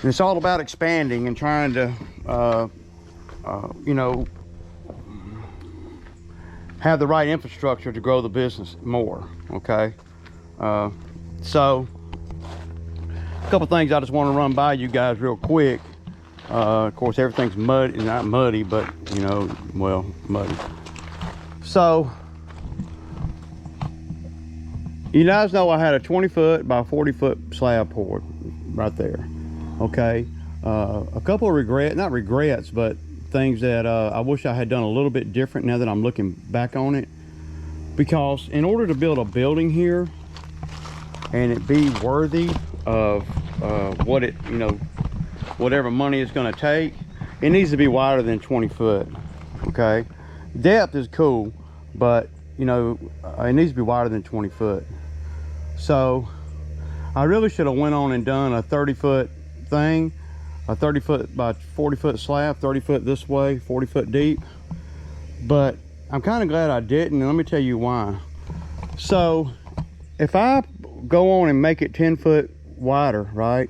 And it's all about expanding and trying to, you know, have the right infrastructure to grow the business more, okay? So, a couple things I just want to run by you guys real quick. Of course, everything's muddy, not muddy, but, you know, well, muddy. So, you guys know I had a 20-foot by 40-foot slab poured right there, okay? A couple of not regrets, but things that I wish I had done a little bit different now that I'm looking back on it. Because in order to build a building here and it be worthy of what it, you know, whatever money it's going to take, it needs to be wider than 20 foot, okay? Depth is cool, but, you know, it needs to be wider than 20 foot. So I really should have went on and done a 30-foot thing, a 30-foot by 40-foot slab, 30 foot this way, 40 foot deep. But I'm kind of glad I didn't, and let me tell you why. So if I go on and make it 10 foot wider, right,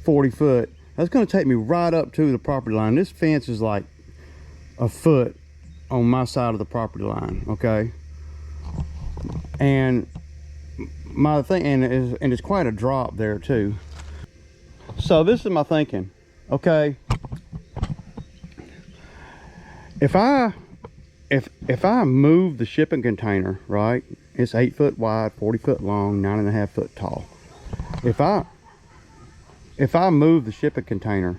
40 foot, that's going to take me right up to the property line. This fence is like a foot on my side of the property line, okay? And my thing, and it's quite a drop there too. So this is my thinking, okay? If I move the shipping container, right, it's 8 foot wide, 40 foot long, 9.5 foot tall. If I move the shipping container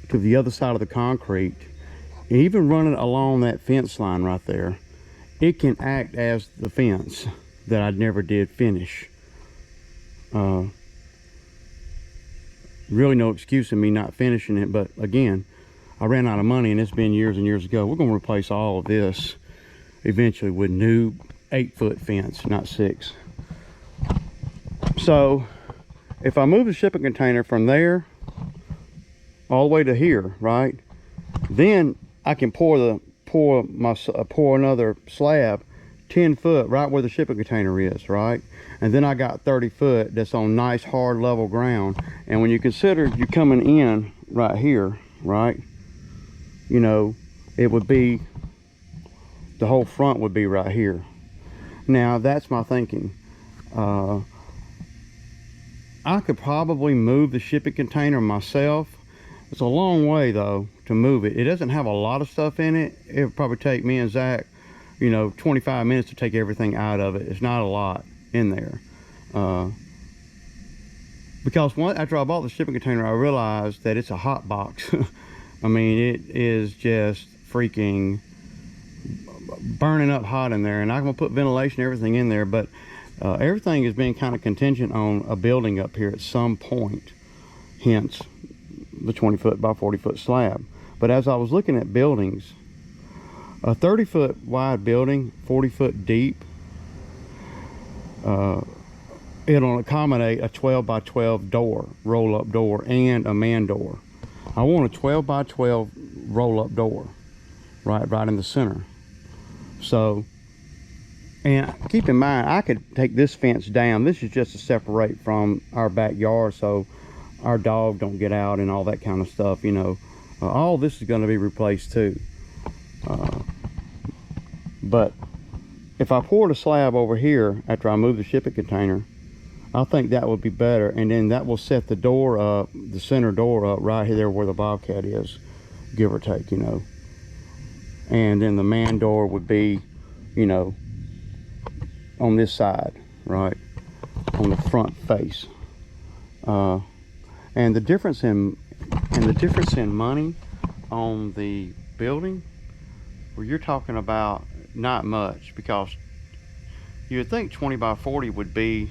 to the other side of the concrete, even run it along that fence line right there, it can act as the fence that I never did finish. Really no excuse in me not finishing it, but again, I ran out of money, and it's been years and years ago. We're going to replace all of this eventually with new 8-foot fence, not 6. So if I move the shipping container from there all the way to here, right, then I can pour another slab 10 foot right where the shipping container is, right? And then I got 30 foot that's on nice hard level ground. And when you consider you coming in right here, right, you know, it would be, the whole front would be right here. Now that's my thinking. I could probably move the shipping container myself. It's a long way though to move it. It doesn't have a lot of stuff in it. It would probably take me and Zach, you know, 25 minutes to take everything out of it. It's not a lot in there. Because after I bought the shipping container, I realized that it's a hot box. I mean, it is just freaking burning up hot in there, and I'm gonna put ventilation, everything in there, but everything is being kind of contingent on a building up here at some point, hence the 20 foot by 40 foot slab. But as I was looking at buildings, a 30 foot wide building, 40 foot deep, it'll accommodate a 12 by 12 door, roll up door, and a man door. I want a 12 by 12 roll up door right in the center. So, and keep in mind, I could take this fence down. This is just to separate from our backyard so our dog don't get out and all that kind of stuff, you know. All this is going to be replaced too. But if I poured a slab over here after I move the shipping container, I think that would be better, and then that will set the door up, the center door up right here where the Bobcat is, give or take, you know. And then the man door would be, you know, on this side, right, on the front face. And the difference in money on the building, where you're talking about not much, because you would think 20 by 40 would be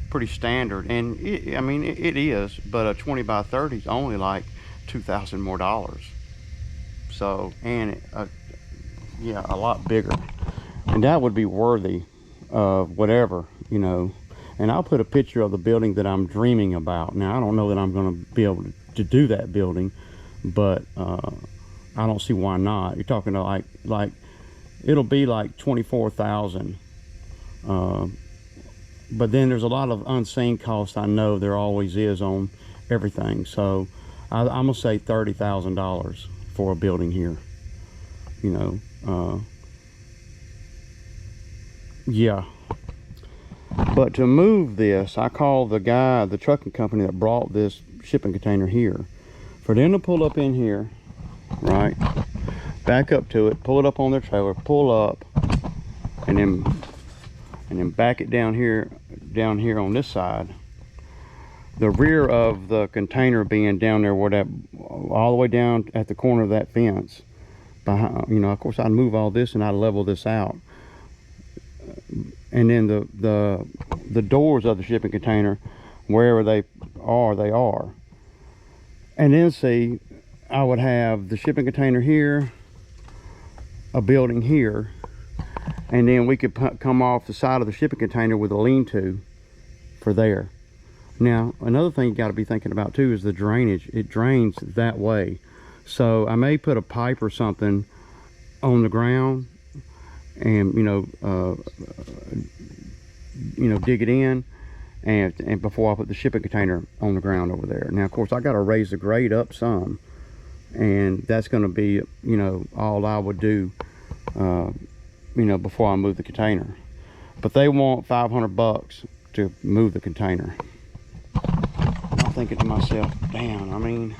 pretty standard, and I mean it is, but a 20 by 30 is only like $2,000 more. So, and yeah, a lot bigger, and that would be worthy of whatever, you know. And I'll put a picture of the building that I'm dreaming about. Now I don't know that I'm going to be able to do that building, but I don't see why not. You're talking to like it'll be like 24,000, but then there's a lot of unseen costs. I know there always is on everything. So I'm gonna say $30,000 for a building here. You know, yeah. But to move this, I called the guy, the trucking company that brought this shipping container here, for them to pull up in here, right? Back up to it, pull it up on their trailer, pull up, and then back it down here on this side. The rear of the container being down there, where that, all the way down at the corner of that fence. Behind, you know, of course, I'd move all this and I'd level this out. And then the doors of the shipping container, wherever they are. And then see, I would have the shipping container here, a building here, and then we could come off the side of the shipping container with a lean-to for there. Now, another thing you got to be thinking about too is the drainage. It drains that way. So I may put a pipe or something on the ground and dig it in, and before I put the shipping container on the ground over there. Now, of course, I got to raise the grade up some, and that's going to be, you know, all I would do, before I move the container. But they want $500 to move the container. I'm thinking to myself, damn, I mean,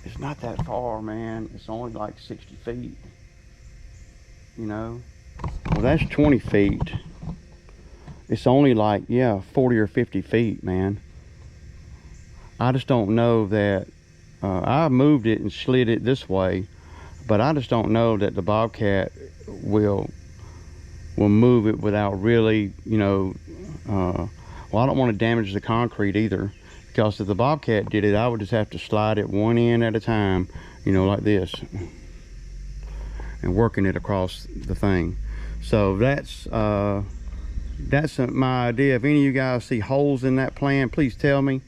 it's not that far, man. It's only like 60 feet, you know. Well, that's 20 feet. It's only like, yeah, 40 or 50 feet, man. I just don't know that, I moved it and slid it this way, but I just don't know that the Bobcat will move it without really, you know, well, I don't want to damage the concrete either, because if the Bobcat did it, I would just have to slide it one end at a time, you know, like this, and working it across the thing. So that's my idea. If any of you guys see holes in that plan, please tell me.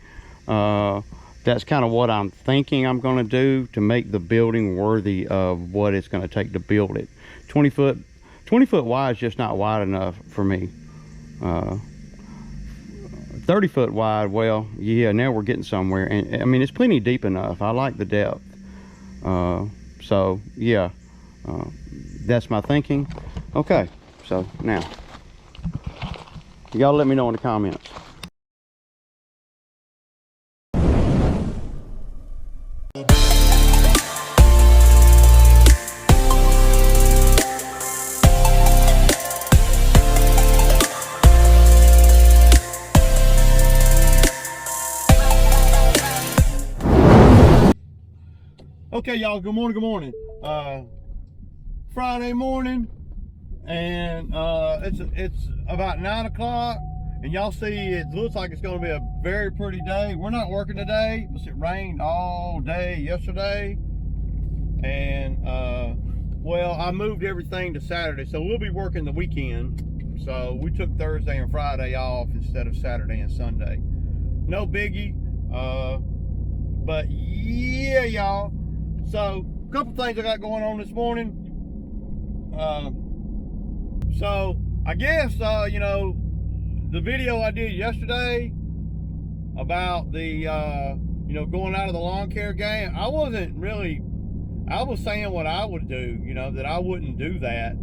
That's kind of what I'm thinking I'm going to do to make the building worthy of what it's going to take to build it. 20 foot wide is just not wide enough for me. 30 foot wide, well, yeah, now we're getting somewhere. And I mean, it's plenty deep enough. I like the depth. So yeah, that's my thinking. Okay, so now y'all let me know in the comments. Okay, y'all, good morning. Friday morning, and it's about 9 o'clock, and y'all see it looks like it's going to be a very pretty day. We're not working today because it rained all day yesterday, and well, I moved everything to Saturday, so we'll be working the weekend. So we took Thursday and Friday off instead of Saturday and Sunday. No biggie, but yeah, y'all. So, a couple things I got going on this morning. So, I guess, you know, the video I did yesterday about the, you know, going out of the lawn care game, I was saying what I would do, you know, that I wouldn't do that,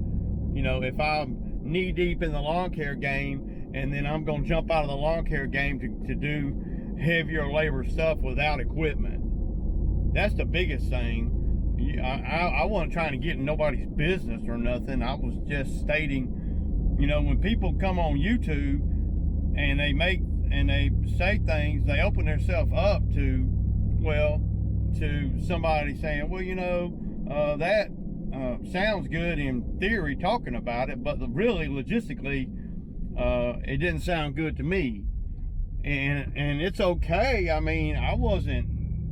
you know, if I'm knee deep in the lawn care game and then I'm going to jump out of the lawn care game to do heavier labor stuff without equipment. That's the biggest thing. I wasn't trying to get in nobody's business or nothing. I was just stating, you know, when people come on YouTube and they say things, they open themselves up to, well, to somebody saying, well, you know, that sounds good in theory talking about it, but really logistically, it didn't sound good to me. And it's okay. I mean, I wasn't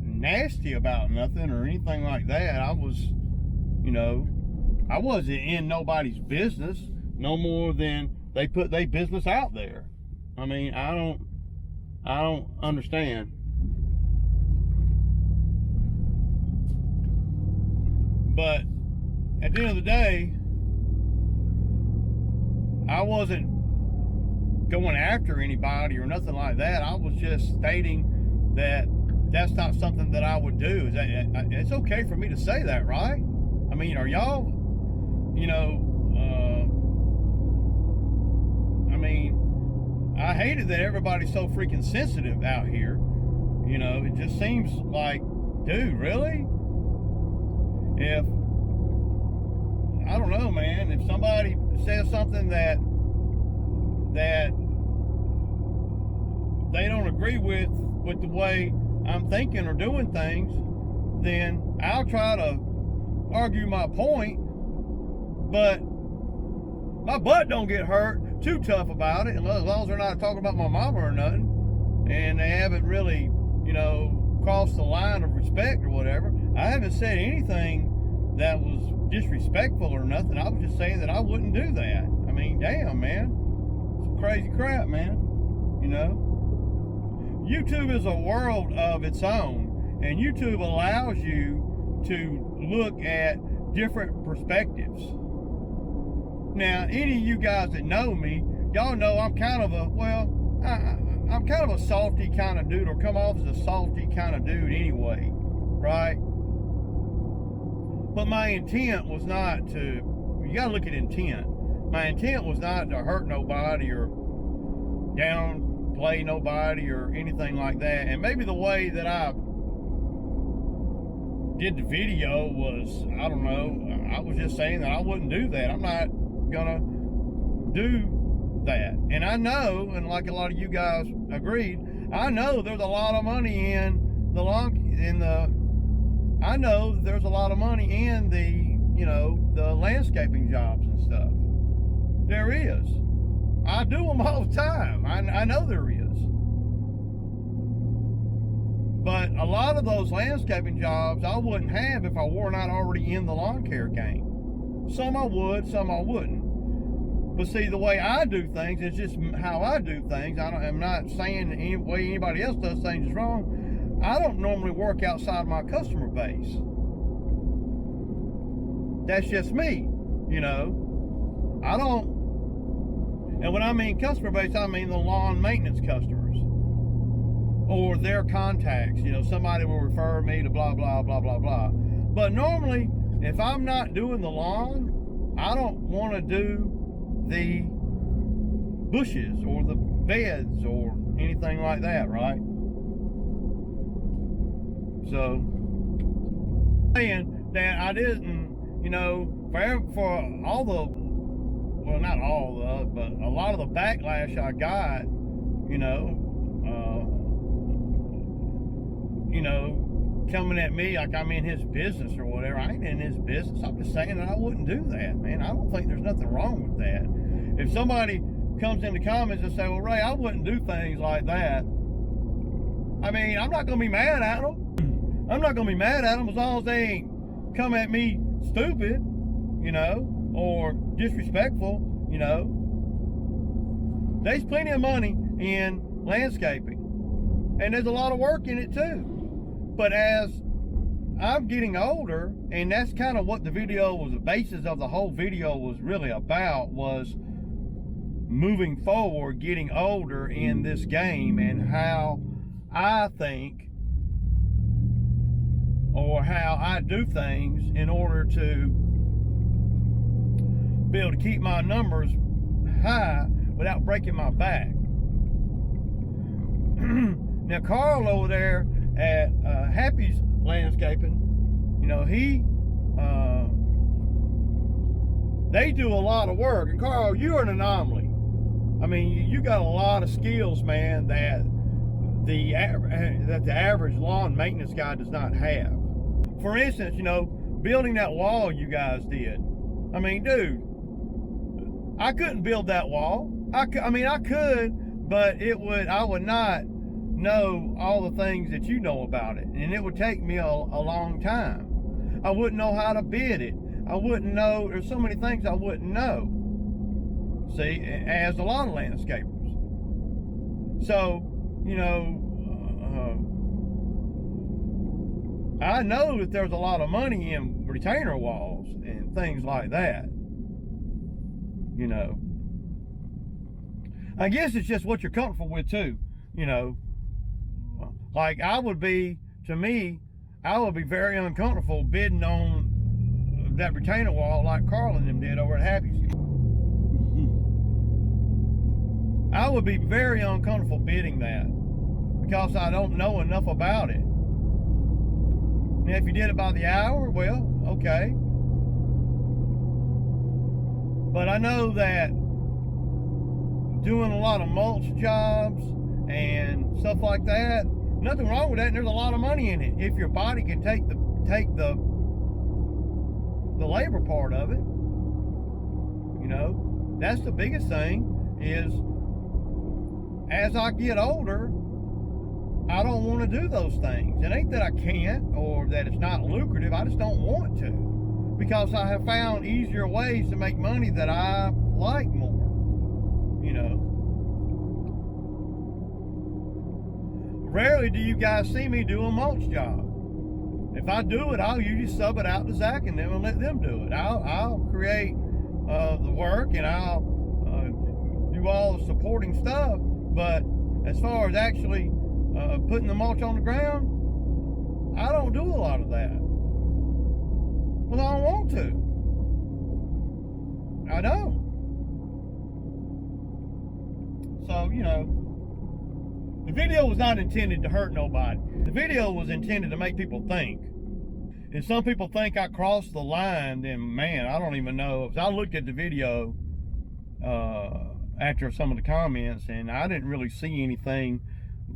nasty about nothing or anything like that. I was, you know, I wasn't in nobody's business no more than they put their business out there. I mean, I don't understand. But at the end of the day, I wasn't going after anybody or nothing like that. I was just stating that that's not something that I would do. It's okay for me to say that, right? I mean, are y'all, you know, I mean, I hated that everybody's so freaking sensitive out here. You know, it just seems like, dude, really? If, I don't know, man, if somebody says something that they don't agree with the way I'm thinking or doing things, then I'll try to argue my point, but my butt don't get hurt too tough about it, as long as they're not talking about my mama or nothing, and they haven't really, you know, crossed the line of respect or whatever. I haven't said anything that was disrespectful or nothing. I was just saying that I wouldn't do that. I mean, damn, man, it's crazy crap, man. You know, YouTube is a world of its own, and YouTube allows you to look at different perspectives. Now, any of you guys that know me, y'all know I'm kind of a, well, I'm kind of a salty kind of dude, or come off as a salty kind of dude anyway, right? But my intent was not to, you gotta look at intent. My intent was not to hurt nobody or downplay nobody or anything like that. And maybe the way that I did the video was, I don't know, I was just saying that I wouldn't do that. I'm not gonna do that. And I know, and like a lot of you guys agreed, I know there's a lot of money in the I know there's a lot of money in the, you know, the landscaping jobs and stuff. There is. I do them all the time. I know there is. But a lot of those landscaping jobs I wouldn't have if I were not already in the lawn care game. Some I would, some I wouldn't. But see, the way I do things is just how I do things. I'm not saying any way anybody else does things is wrong. I don't normally work outside my customer base. That's just me, you know. I don't, and when I mean customer base, I mean the lawn maintenance customers or their contacts. You know, somebody will refer me to blah, blah, blah, blah, blah. But normally, if I'm not doing the lawn, I don't want to do the bushes or the beds or anything like that, right? So, saying that I didn't, you know, for all the, well, not all of, but a lot of the backlash I got, you know, coming at me like I'm in his business or whatever. I ain't in his business. I'm just saying that I wouldn't do that, man. I don't think there's nothing wrong with that. If somebody comes in the comments and say, well, Ray, I wouldn't do things like that, I mean, I'm not going to be mad at them. I'm not going to be mad at them as long as they ain't come at me stupid, you know, or disrespectful, you know. There's plenty of money in landscaping, and there's a lot of work in it too. But as I'm getting older, and that's kind of what the video was, the basis of the whole video was really about, was moving forward, getting older in this game, and how I think or how I do things in order to be able to keep my numbers high without breaking my back. Now, Carl over there at Happy's Landscaping, you know, they do a lot of work. And Carl, you're an anomaly. I mean, you got a lot of skills, man, that the average lawn maintenance guy does not have. For instance, you know, building that wall you guys did. I mean, dude, I couldn't build that wall. I mean, I could, but I would not know all the things that you know about it, and it would take me a long time. I wouldn't know how to bid it. I wouldn't know. There's so many things I wouldn't know. See, as a lot of landscapers. So, you know, I know that there's a lot of money in retainer walls and things like that, you know. I guess it's just what you're comfortable with too, you know. Like I would be very uncomfortable bidding on that retainer wall like Carl and them did over at Happy's. I would be very uncomfortable bidding that because I don't know enough about it. Now, if you did it by the hour, well, okay. But I know that doing a lot of mulch jobs and stuff like that, nothing wrong with that, and there's a lot of money in it if your body can take the labor part of it. You know, that's the biggest thing is as I get older, I don't want to do those things. It ain't that I can't or that it's not lucrative. I just don't want to because I have found easier ways to make money that I like more, you know. Rarely do you guys see me do a mulch job. If I do it, I'll usually sub it out to Zach and them and let them do it. I'll create the work and I'll do all the supporting stuff, but as far as actually putting the mulch on the ground, I don't do a lot of that. Well, I don't want to. I don't. So, you know, the video was not intended to hurt nobody. The video was intended to make people think. If some people think I crossed the line, then man, I don't even know. If I looked at the video after some of the comments, and I didn't really see anything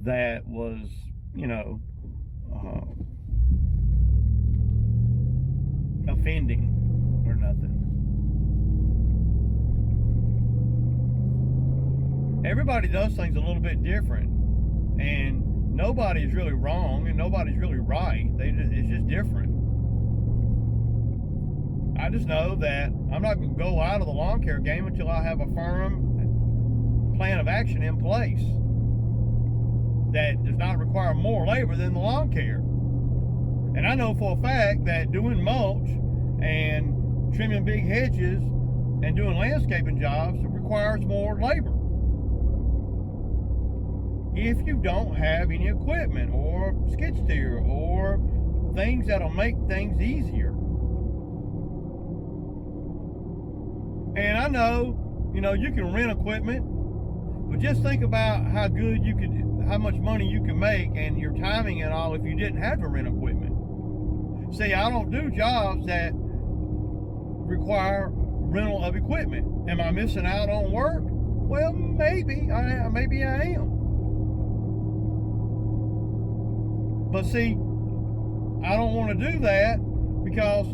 that was, you know, offending or nothing. Everybody does things a little bit different, and nobody's really wrong and nobody's really right. It's just different. I just know that I'm not going to go out of the lawn care game until I have a firm plan of action in place that does not require more labor than the lawn care. And I know for a fact that doing mulch and trimming big hedges and doing landscaping jobs requires more labor. If you don't have any equipment or skid steer or things that'll make things easier. And I know, you know, you can rent equipment, but just think about how much money you can make and your timing and all if you didn't have to rent equipment. See, I don't do jobs that require rental of equipment. Am I missing out on work? Well, maybe I am. But see, I don't want to do that because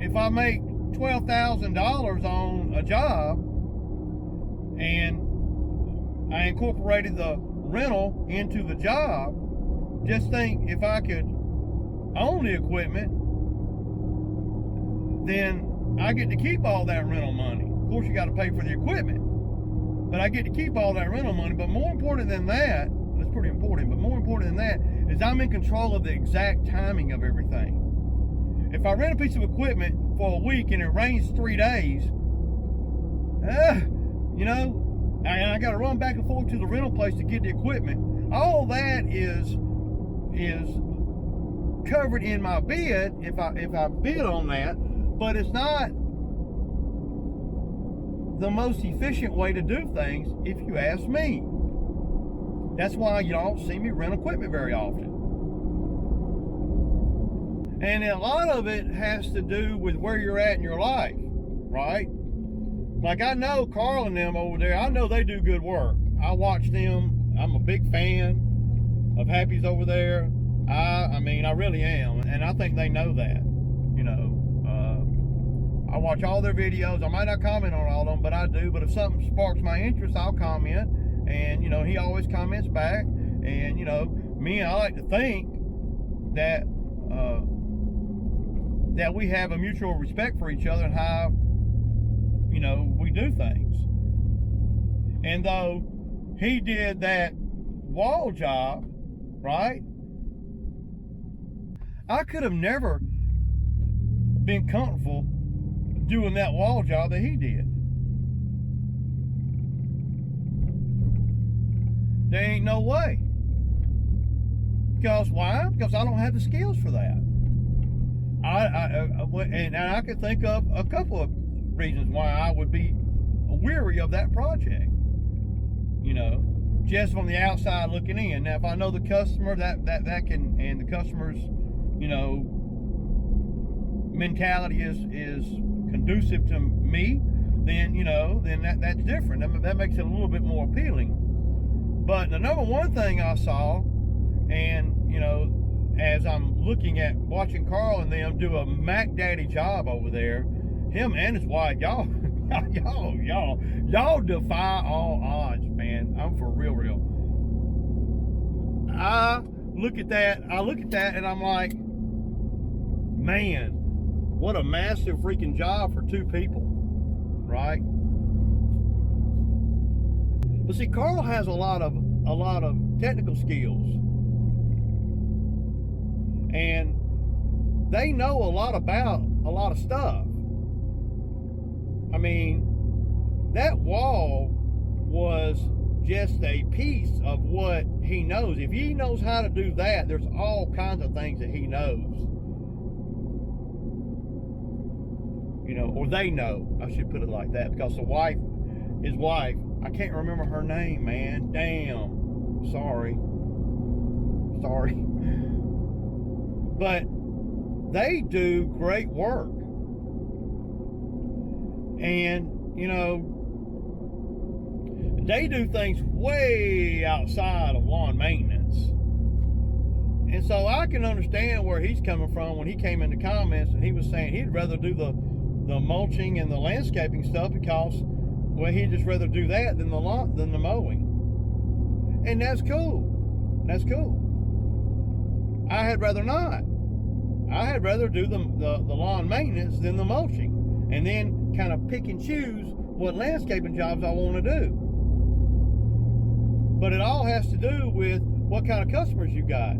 if I make $12,000 on a job and I incorporated the rental into the job, just think if I could own the equipment, then I get to keep all that rental money. Of course, you got to pay for the equipment, but I get to keep all that rental money. But more important than that, that's pretty important, but more important than that is I'm in control of the exact timing of everything. If I rent a piece of equipment for a week and it rains 3 days, you know, and I got to run back and forth to the rental place to get the equipment. All that is covered in my bid if I bid on that, but it's not the most efficient way to do things if you ask me. That's why you don't see me rent equipment very often. And a lot of it has to do with where you're at in your life, right? Like I know Carl and them over there, I know they do good work. I watch them. I'm a big fan of Happy's over there. I mean, I really am. And I think they know that, you know. I watch all their videos. I might not comment on all of them, but I do. But if something sparks my interest, I'll comment. And, you know, he always comments back. And, you know, I like to think that that we have a mutual respect for each other and how, you know, we do things. And though he did that wall job, right? I could have never been comfortable doing that wall job that he did. There ain't no way. Because why? Because I don't have the skills for that. And I could think of a couple of reasons why I would be weary of that project. You know, just from the outside looking in. Now, if I know the customer, that can, and the customer's, you know, mentality is conducive to me, then, you know, then that's different. That makes it a little bit more appealing. But the number one thing I saw, and, you know, as I'm looking at watching Carl and them do a Mac Daddy job over there, him and his wife, y'all defy all odds, man. I'm for real. I look at that and I'm like, man, what a massive freaking job for two people, right? But see, Carl has a lot of technical skills, and they know a lot about a lot of stuff. I mean, that wall was just a piece of what he knows. If he knows how to do that, there's all kinds of things that he knows. You know, or they know, I should put it like that, because his wife, I can't remember her name, man. Damn. Sorry. But they do great work. And, you know, they do things way outside of lawn maintenance. And so I can understand where he's coming from when he came in the comments and he was saying he'd rather do the mulching and the landscaping stuff because, well, he'd just rather do that than the mowing. And that's cool. I had rather not. I had rather do the lawn maintenance than the mulching, and then kind of pick and choose what landscaping jobs I want to do. But it all has to do with what kind of customers you got.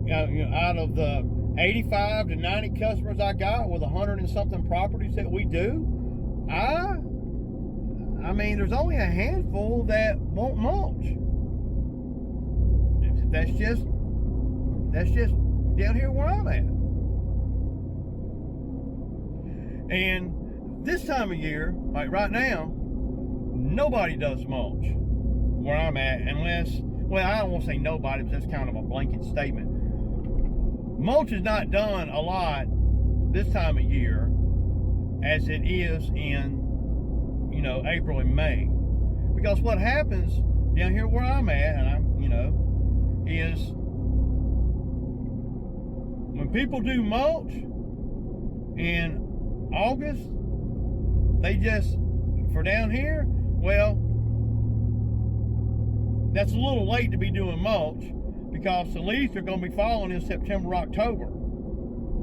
You know, out of the 85 to 90 customers I got with 100 and something properties that we do, I mean, there's only a handful that won't mulch. That's just down here where I'm at. And this time of year, like right now, nobody does mulch where I'm at, unless, well, I don't want to say nobody, but that's kind of a blanket statement. Mulch is not done a lot this time of year as it is in, you know, April and May. Because what happens down here where I'm at, and I'm, you know, is when people do mulch in August, they just, for down here, well, that's a little late to be doing mulch because the leaves are going to be falling in September, October.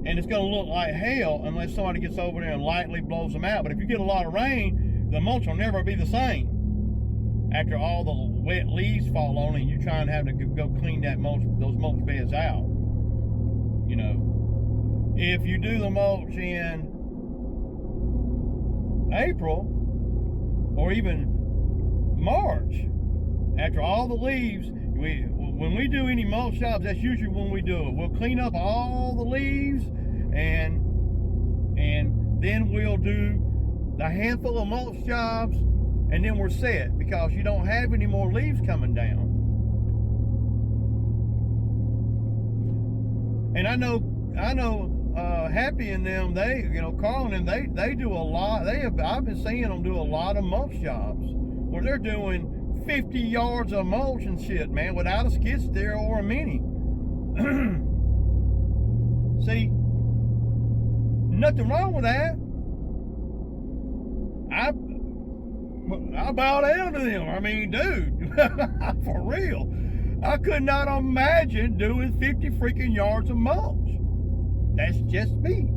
And it's going to look like hell unless somebody gets over there and lightly blows them out. But if you get a lot of rain, the mulch will never be the same after all the wet leaves fall on it and you try and have to go clean those mulch beds out. You know, if you do the mulch in April or even March, after all the leaves, when we do any mulch jobs, that's usually when we do it. We'll clean up all the leaves and then we'll do the handful of mulch jobs, and then we're set because you don't have any more leaves coming down. And I know Happy and them, Carl and them, they do a lot. I've been seeing them do a lot of mulch jobs where they're doing 50 yards of mulch and shit, man, without a skid steer or a mini. See, nothing wrong with that. I bow down to them. I mean, dude, for real. I could not imagine doing 50 freaking yards of mulch. That's just me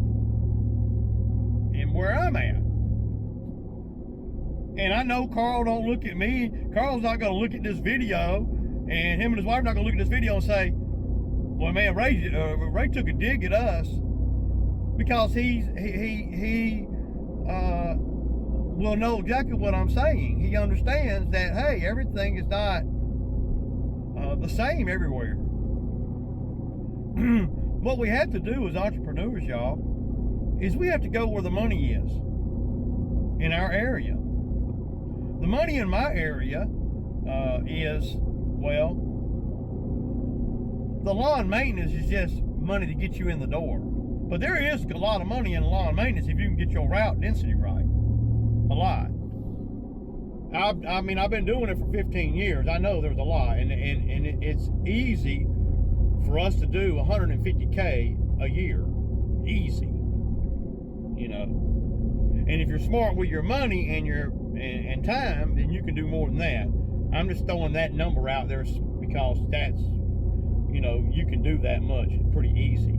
and where I'm at. And I know Carl don't look at me. Carl's not going to look at this video, and him and his wife are not going to look at this video and say, well, man, Ray took a dig at us, because he will know exactly what I'm saying. He understands that, hey, everything is not the same everywhere. What we have to do as entrepreneurs, y'all, is we have to go where the money is in our area. The money in my area is, well, the lawn maintenance is just money to get you in the door. But there is a lot of money in lawn maintenance if you can get your route density right. A lot. I mean, I've been doing it for 15 years. I know there's a lot. And it's easy for us to do 150K a year. Easy. You know. And if you're smart with your money and time, then you can do more than that. I'm just throwing that number out there because that's, you know, you can do that much pretty easy.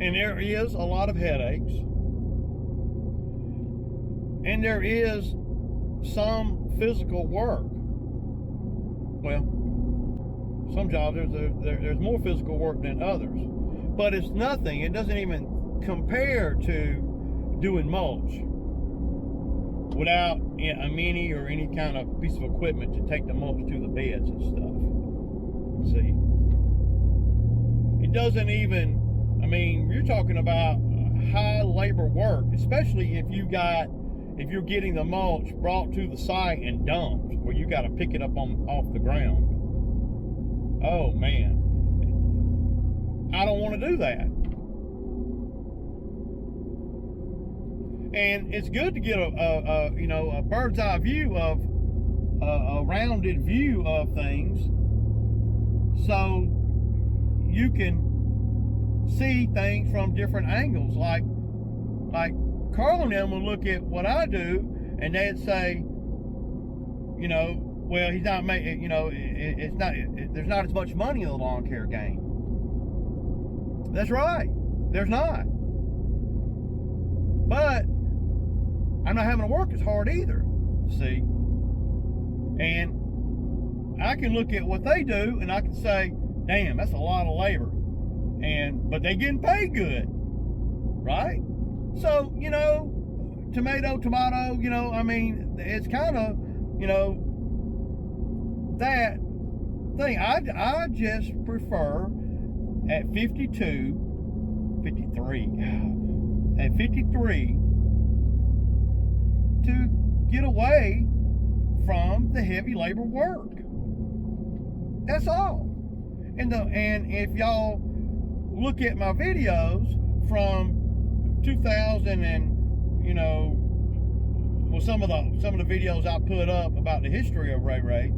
And there is a lot of headaches. And there is some physical work. Well, some jobs there's more physical work than others. But it's nothing. It doesn't even compare to doing mulch without a mini or any kind of piece of equipment to take the mulch to the beds and stuff. See? It doesn't even, I mean, you're talking about high labor work, especially if you're getting the mulch brought to the site and dumped, where you got to pick it up off the ground. Oh man, I don't want to do that. And it's good to get a bird's eye view of a rounded view of things, so you can see things from different angles. Like Carl and them will look at what I do, and they'd say, you know, well, he's not making, you know, there's not as much money in the lawn care game. That's right, there's not. But I'm not having to work as hard either, see? And I can look at what they do and I can say, damn, that's a lot of labor. But they getting paid good, right? So, you know, tomato, you know, I mean, it's kind of, you know, that thing. I just prefer at 53, to get away from the heavy labor work. That's all. And if y'all look at my videos from 2000 and, you know, well, some of the videos I put up about the history of Ray Ray,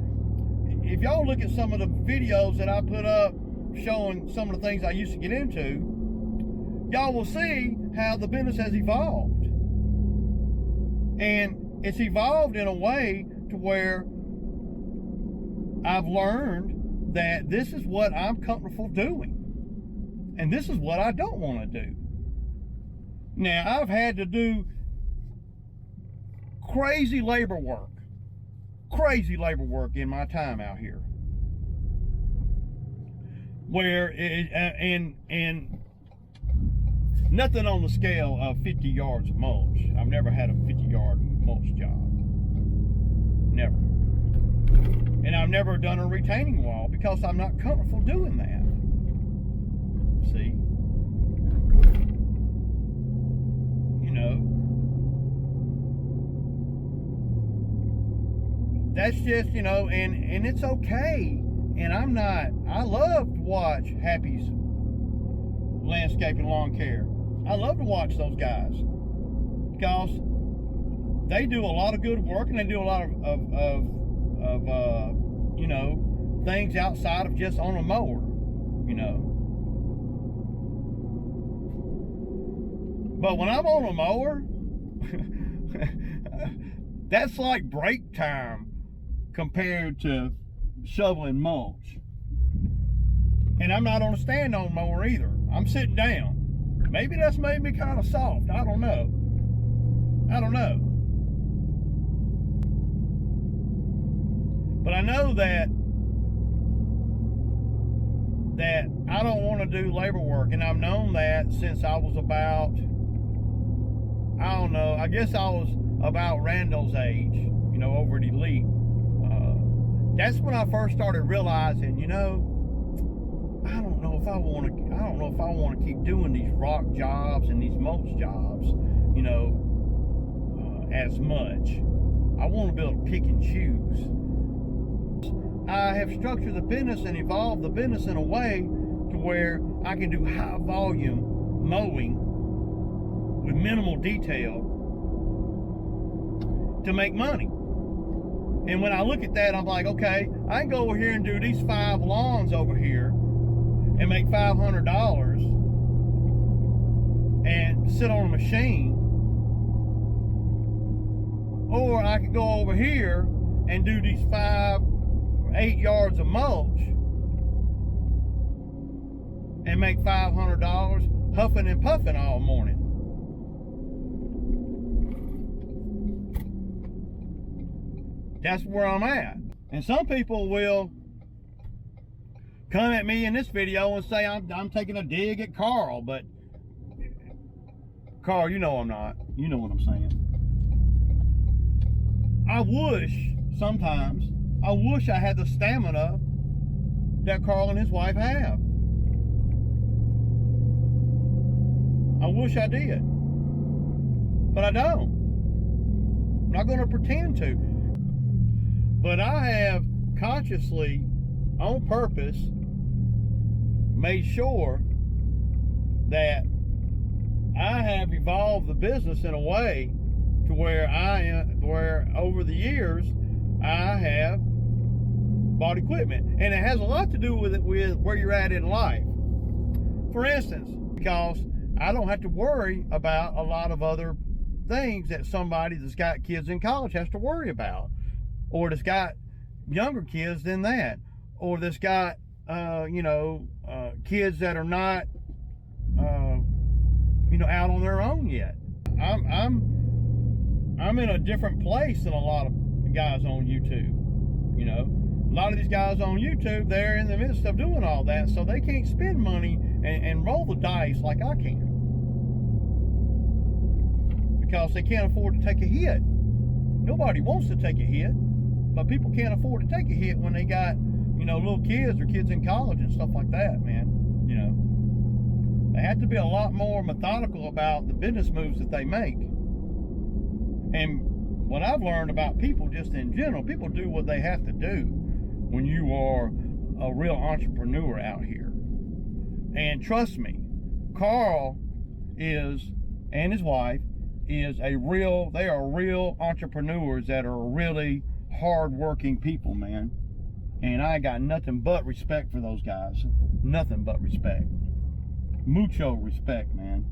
if y'all look at some of the videos that I put up showing some of the things I used to get into, y'all will see how the business has evolved. And it's evolved in a way to where I've learned that this is what I'm comfortable doing. And this is what I don't want to do. Now, I've had to do crazy labor work in my time out here, where and nothing on the scale of 50 yards of mulch. I've never had a 50-yard mulch job, never. And I've never done a retaining wall because I'm not comfortable doing that. See? You know, that's just, you know, and it's okay. And I love to watch Happy's Landscaping Lawn Care. I love to watch those guys because they do a lot of good work, and they do a lot of you know, things outside of just on a mower, you know. But when I'm on a mower, that's like break time compared to shoveling mulch. And I'm not on a stand-on mower either. I'm sitting down. Maybe that's made me kind of soft. I don't know. But I know that I don't want to do labor work, and I've known that since I was about I don't know, I guess I was about Randall's age, you know, over at Elite. That's when I first started realizing, you know, I don't know if I want to keep doing these rock jobs and these mulch jobs, you know, as much. I want to be able to pick and choose. I have structured the business and evolved the business in a way to where I can do high volume mowing with minimal detail to make money. And when I look at that, I'm like, okay, I can go over here and do these 5 lawns over here and make $500 and sit on a machine. Or I could go over here and do these 5 or 8 yards of mulch and make $500 huffing and puffing all morning. That's where I'm at. And some people will come at me in this video and say I'm taking a dig at Carl, but Carl, you know I'm not. You know what I'm saying. I wish sometimes, I wish I had the stamina that Carl and his wife have. I wish I did. But I don't. I'm not going to pretend to. But I have consciously, on purpose, made sure that I have evolved the business in a way to where where over the years I have bought equipment, and it has a lot to do with where you're at in life. For instance, because I don't have to worry about a lot of other things that somebody that's got kids in college has to worry about, or that's got younger kids than that, or that's got kids that are not out on their own yet. I'm in a different place than a lot of guys on YouTube. You know, a lot of these guys on YouTube, they're in the midst of doing all that, so they can't spend money and roll the dice like I can, because they can't afford to take a hit. Nobody wants to take a hit, but people can't afford to take a hit when they got, little kids or kids in college and stuff like that, man. They have to be a lot more methodical about the business moves that they make. And what I've learned about people just in general, people do what they have to do when you are a real entrepreneur out here. And trust me, Carl and his wife they are real entrepreneurs that are really hard-working people, man. And I got nothing but respect for those guys. Nothing but respect. Mucho respect, man.